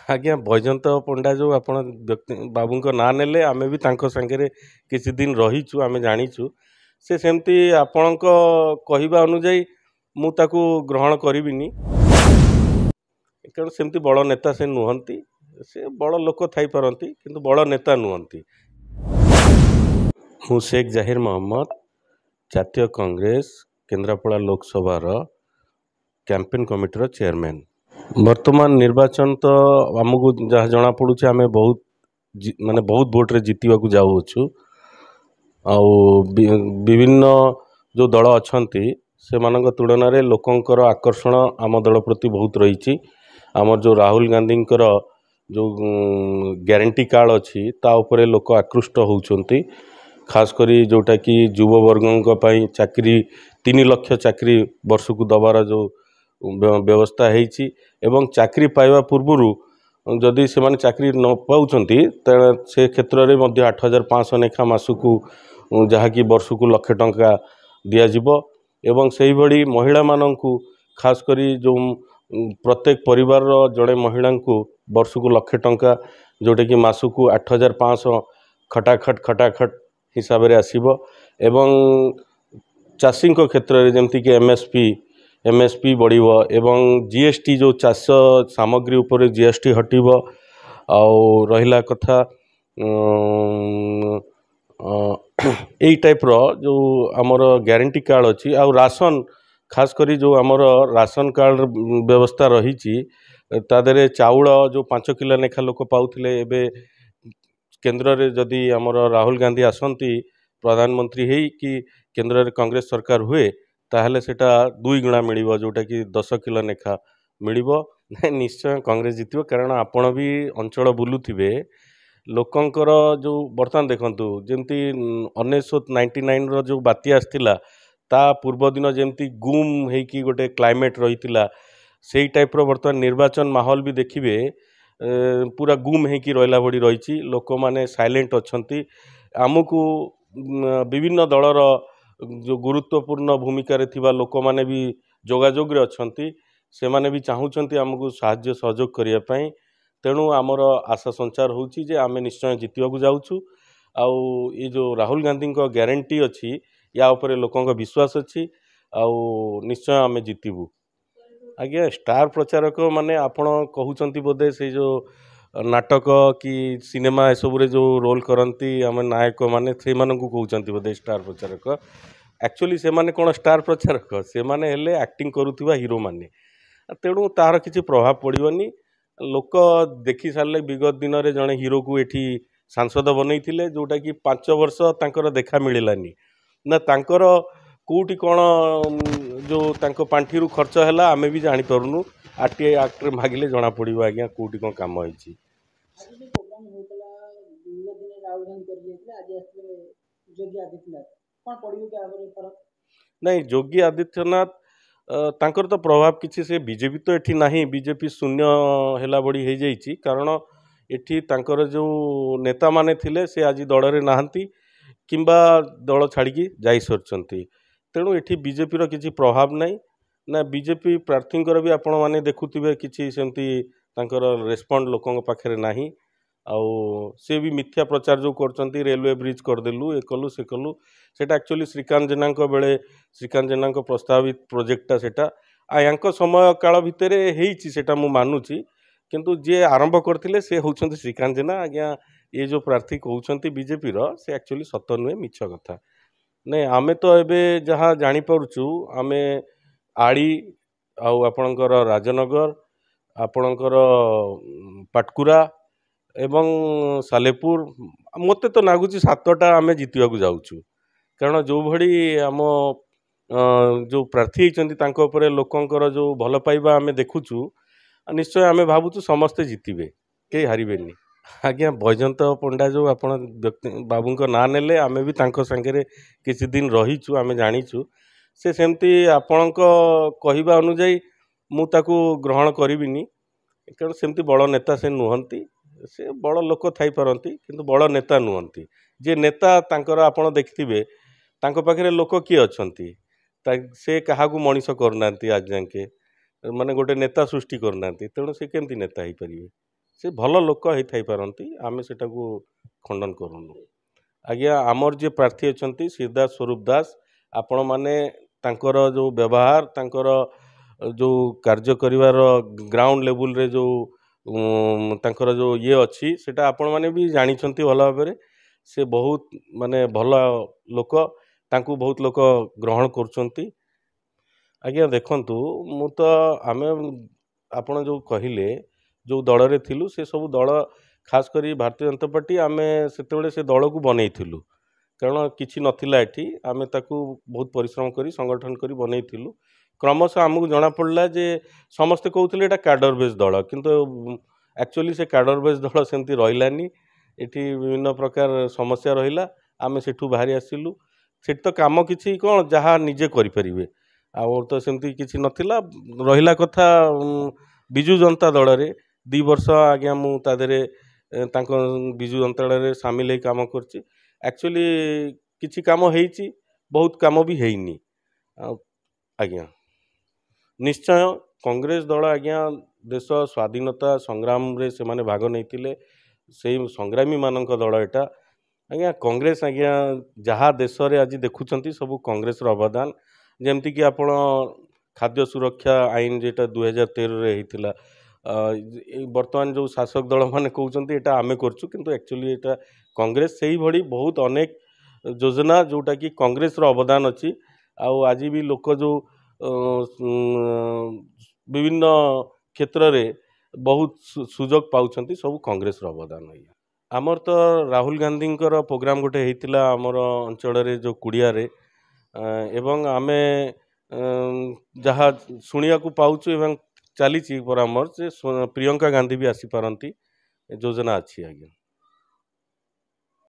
आज्ञा बैजयंत पंडा जो आप व्यक्ति बाबू ना नेले आमे भी तांको संगे किसी दिन रहीचु आमे जानीचु से सेमती आपण कहवा अनुजाई मु ताकू ग्रहण करिबिनी कारण सेमती बड़ नेता से नुहंती से बड़ लोक थाई पारंती किंतु बड़ नेता नुहंती। मु शेख जाहिर मोहम्मद जातीय Congress Kendrapara Lok Sabha campaign committee chairman. वर्तमान निर्वाचन तो आमको जहाँ जना पड़ुचे आमे बहुत माने बहुत भोट्रे जीतवा को जाऊँ विभिन्न जो दल अच्छी से मानक तुलन में लोकंकर आकर्षण आम दल प्रति बहुत रही। आमर जो राहुल गांधी जो ग्यारंटी कार्ड अच्छी ता उपरे लोक आकृष्ट होउछंती खास करी जोटा कि युववर्गों चाकरी 3 लाख चाकरी वर्ष को दबार जो व्यवस्था है एवं चाकरी पाइबा पूर्वर जदि से माने चाकरी न पाउछंती से क्षेत्र में 8500 लेखा मासकू जहाँकि वर्ष को लक्षे टंका दियाजिबो एवं से भली महिला माननकू खास करी जो प्रत्येक परिवार जड़े महिला को वर्ष को लक्षे टंका जोटा कि मासकू 8500 खटाखट हिसाब से आसीबो एवं चाषी क्षेत्र में जमती कि एमएसपी बढ़िबो एवं जीएसटी जो चाष सामग्री उपर जीएसटी हटिबो आउ रहिला कथा यही टाइप रो जो आमर ग्यारंटी कार्ड अच्छी आउ राशन खास करी जो आमर राशन कार्ड व्यवस्था रही तादरे चाउल जो 5 किलो लेखा लोक पाउथिले एबे केंद्र रे जदि आमर राहुल गांधी आसंती प्रधानमंत्री है कि केंद्र रे कांग्रेस सरकार हुए ताहले सेटा 2 गुणा मिलिबो जोटा कि 10 किलो लेखा मिलिबो निश्चय कांग्रेस जितिबो कारण आपण भी अंचल बुलुथिबे लोकंकर जो बर्तमान देखंतु जेमती 1999 रो जो बाती आस्थिला ता पूर्व दिन जेमती गुम हेकी गोटे क्लाइमेट रहीतिला सेही टाइप रो बर्तमान निर्वाचन माहौल भी देखिबे पूरा गुम हेकी रहिला बडी रहिछि लोक माने साइलेंट अछंती आमको विभिन्न दलर जो गुरुत्वपूर्ण भूमिका रे थिबा लोक माने भी जोगाजोग रे अछंती से माने भी चाहूचंती आमको साहाय्य सहयोग करिया पई तेणु आमर आशा संचार होउछि जे आमे निश्चय जितिबा को जाउछु आउ ये जो राहुल गांधी को ग्यारंटी अच्छी या उपरे लोकंक विश्वास अच्छी आउ निश्चय आमे जितिबु। आज्ञा स्टार प्रचारक माने आपण कहउचंती बोधे से जो नाटक कि सिनेमा एसबुरे जो रोल करती आम नायक माने से मानकु कहउचंती बोधे स्टार प्रचारक एक्चुअली से माने कोन स्टार प्रचारक से माने हेले एक्टिंग करुथिबा हीरो माने तेणु तार किसी प्रभाव पड़ोनी लोक देखि सारे विगत दिन में जड़े हीरो को एठी सांसद बनई जोटा कि 5 वर्ष तांकर देखा मिलानी ना तांकर कोटी कौन जो तांको पांठी खर्च है आमे भी जानी पारुनु आरटीआई एक्ट रे मागिले जना पड़ो आज्ञा कोटी कौन काम होइछि। नहीं योगी आदित्यनाथ तांकर तो प्रभाव किसी से बीजेपी तो एठी नहीं बीजेपी शून्य हैला बड़ी हो जाइए कारण एठी तांकर जो नेता माने थिले से आज दल रे नाहंती किंबा दल छाड़ी जाई सरचंती तेणु एठी बीजेपी रो किसी प्रभाव नहीं ना बीजेपी प्रार्थी भी आपण माने देखुथिबे किसी सेमती तांकर रेस्पॉन्ड लोकों पाखे नहीं आउ से भी मिथ्या प्रचार जो करचंती रेलवे ब्रिज करदेलु ए कलु से कलु सेटा एक्चुअली श्रीकांत जेना बेले श्रीकांत जेना प्रस्तावित प्रोजेक्टा सेटा आयांक समय काल भितर हेइछि सेटा मु मानुछि किंतु जे आरंभ करथिले से होउछंती श्रीकांत जेना आज्ञा ये जो प्रार्थी कहउछंती बीजेपी रो से एक्चुअली सत नुहे मिछ कथा नहीं आमे तो एबे जहाँ जानी पारुछु आमे आड़ी आउ आपणकर राजनगर आपणकर पाटकुरा एवं सालेपुर मते तो नागुची 7टा आमे जितिबा को जाउछु कारण जो भड़ी आम जो प्रार्थी होती तांको उपरे लोकंकर जो भल पाइबा आमे देखुछु निश्चय आमे भावुछु समस्ते जितिबे के हारिबेनी। आज्ञा बैजयंत पंडा जो आप व्यक्ति बाबू ना नेले आमे भी तांको संगे किसी दिन रहीचु आमे जानीचु से सेमती आपण कहवा अनुजाई मु ताकू ग्रहण करिबिनी कारण सेमती बड़ नेता से नुहंती से बड़ लोक थाई पारंती किंतु बड़ नेता नुहंती जे नेता तांकर आपण देखिथिबे तांको पाखरे लोक किए अछंती से काहाकू मनीष करना आज जाके माने गोटे नेता सृष्टि करना तेणु से केमती नेता हो पारे से भल लोक होई पारती आमे सेटाକୁ खंडन करूनु। आज्ञा आमर जे प्रार्थी अच्छा सिद्धार्थ स्वरूप दास आपण मैंने तांकर जो व्यवहार तांकर जो कार्य करिवार ग्राउंड लेवल रे जो तांकर जो ये अच्छी सेटा आपण मैंने भी जानिछंती भल भाबरे से बहुत माने भल लोक तांकू बहुत लोक ग्रहण करुछंती। आज्ञा देखंतु मु तो आमे आपण जो कहिले जो दल रे थिलु से सब दल खास करी भारतीय जनता पार्टी आमे सेतेबेले से दल को बनैथिलु कारण किछि नथिला एठी आमे ताकू बहुत परिश्रम करी संगठन करी बनैथिलु। क्रमशः आमको जना पड़ला जे समस्ते कहते एटा कैडर बेस दल किंतु एक्चुअली से कैडर बेस दल सेमती रहिलानी एठी विभिन्न प्रकार समस्या रहिला आमे सेठू बाहरी आसिलु सेठ तो काम किछि कोन जहा निजे करि परिबे और तो सेमती किछि नथिला रहिला कथा बिजु जनता दल रे 2 वर्ष आज्ञा मु तादेरे तांको बिजु जनता दल रे शामिल हे काम करछि एक्चुअली किछि काम हेइछि बहुत काम भी हेइनी आज्ञा निश्चय कांग्रेस दल आज्ञा देश स्वाधीनता संग्राम रे से माने भाग नैतिले से संग्रामी मानक दल एटा आज्ञा कांग्रेस आज्ञा जहाँ देश रे आज देखुचंती सब कांग्रेस रो अवदान जेमती कि आपण खाद्य सुरक्षा आईन जेटा 2013 रे हेतिला वर्तमान जो शासक दल माने कहउचंती एटा आमे करछु किंतु एक्चुअली एटा कांग्रेस सेही भड़ी बहुत अनेक योजना जोटा कि कांग्रेस रो अवदान अछि आउ आज भी लोक जो विभिन्न क्षेत्र रे बहुत सुजोग पाउछंती सब कांग्रेस रो अवदान है। आमर तो राहुल गांधी प्रोग्राम गोटे होता आमर अंचल रे जो कुड़िया रे एवं आमे जहाँ शुणा पाउछु एवं चली परामर्श से प्रियंका गांधी भी आसी पारती योजना अच्छी आज्ञा।